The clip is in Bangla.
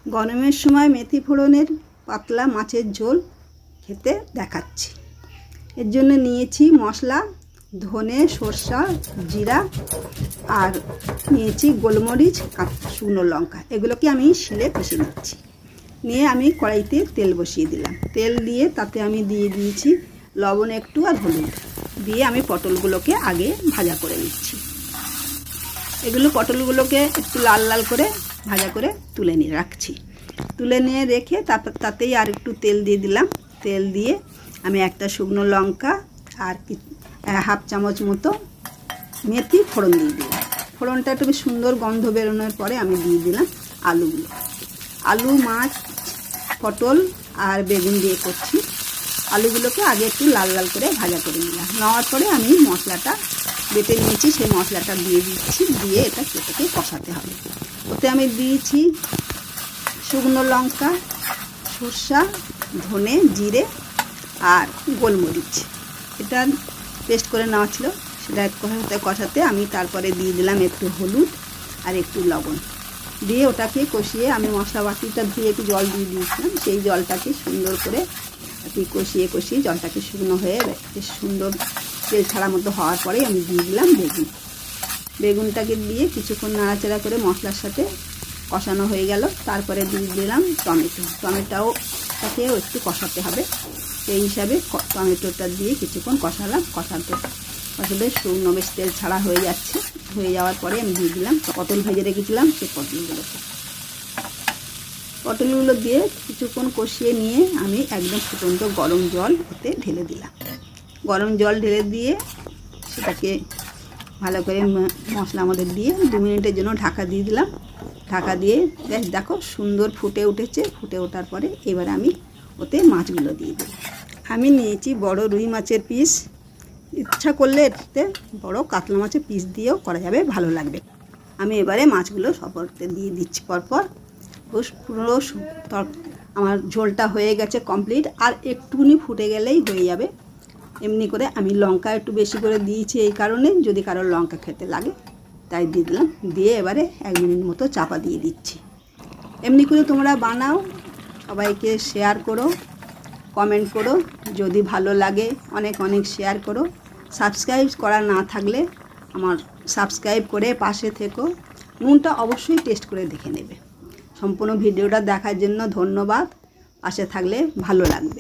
গরমের সময় মেথি ফোড়নের পাতলা মাছের ঝোল খেতে দেখাচ্ছি। এর জন্য নিয়েছি মশলা, ধনে, সরষা, জিরা আর নিয়েছি গোলমরিচ, শুকনো লঙ্কা। এগুলোকে আমি শিলে পিষে নিচ্ছি। নিয়ে আমি কড়াইতে তেল বসিয়ে দিলাম। তেল দিয়ে তাতে আমি দিয়ে দিয়েছি লবণ একটু আর হলুদ দিয়ে আমি পটলগুলোকে আগে ভাজা করে নিচ্ছি। পটলগুলোকে একটু লাল লাল করে ভাজা করে তুলে নিয়ে রাখছি। তুলে নিয়ে রেখে তারপর তাতেই আর একটু তেল দিয়ে দিলাম। তেল দিয়ে আমি একটা শুকনো লঙ্কা আর হাফ চামচ মতো মেথি ফোড়ন দিয়ে দিলাম। ফোড়নটা একটু সুন্দর গন্ধ বেরোনোর পরে আমি দিয়ে দিলাম আলুগুলো। আলু, মাছ, পটল আর বেগুন দিয়ে করছি। আলুগুলোকে আগে একটু লাল লাল করে ভাজা করে নিলাম। নেওয়ার পরে আমি মশলাটা বেটে নিয়েছি, সেই মশলাটা দিয়ে দিচ্ছি। দিয়ে এটা কেটে কষাতে হবে। ওতে আমি দিয়েছি শুকনো লঙ্কা, সরষা, ধনে, জিরে আর গোলমরিচ। এটা পেস্ট করে নেওয়া ছিল। সেটা কষাতে আমি তারপরে দিয়ে দিলাম একটু হলুদ আর একটু লবণ দিয়ে ওটাকে কষিয়ে আমি মশলা বাটিটা ধুয়ে একটু জল দিয়ে দিয়েছিলাম। সেই জলটাকে সুন্দর করে কষিয়ে জলটাকে শুকনো হয়ে বেশ সুন্দর তেল ছাড়া মতো হওয়ার পরে আমি দিয়ে দিলাম বেগুনটাকে দিয়ে কিছুক্ষণ নাড়াচাড়া করে মশলার সাথে কষানো হয়ে গেল। তারপরে দিয়ে দিলাম টমেটোটাকেও একটু কষাতে হবে। সেই হিসাবে টমেটোটা দিয়ে কিছুক্ষণ কষালে শুকনো বেশ তেল ছাড়া হয়ে যাওয়ার পরে আমি দিয়ে দিলাম পটল ভেজে রেখেছিলাম সেই পটলগুলো দিয়ে কিছুক্ষণ কষিয়ে নিয়ে আমি একদম ফুটন্ত গরম জল ওতে ঢেলে দিলাম। গরম জল ঢেলে দিয়ে সেটাকে ভালো করে মশলার মধ্যে দিয়ে 2 মিনিটের জন্য ঢাকা দিয়ে দিলাম। ঢাকা দিয়ে বেশ দেখো সুন্দর ফুটে উঠেছে। ফুটে ওঠার পরে এবার আমি ওতে মাছগুলো দিয়ে দিই। আমি নিয়েছি বড় রুই মাছের পিস। ইচ্ছা করলে এতে বড় কাতলা মাছের পিস দিয়েও করা যাবে, ভালো লাগবে। আমি এবারে মাছগুলো সবতে দিয়ে দিচ্ছি পরপর। পুরো আমার ঝোলটা হয়ে গেছে কমপ্লিট। আর একটুখানি ফুটে গেলেই হয়ে যাবে। এমনি করে আমি লঙ্কা একটু বেশি করে দিয়েছি এই কারণে, যদি কারোর লঙ্কা খেতে লাগে তাই দিয়ে দিলাম। দিয়ে এবারে 1 মিনিট মতো চাপা দিয়ে দিচ্ছি। এমনি করে তোমরা বানাও, সবাইকে শেয়ার করো, কমেন্ট করো। যদি ভালো লাগে অনেক শেয়ার করো। সাবস্ক্রাইব করা না থাকলে আমার সাবস্ক্রাইব করে পাশে থেকো। নুনটা অবশ্যই টেস্ট করে দেখে নেবে। সম্পূর্ণ ভিডিওটা দেখার জন্য ধন্যবাদ। পাশে থাকলে ভালো লাগবে।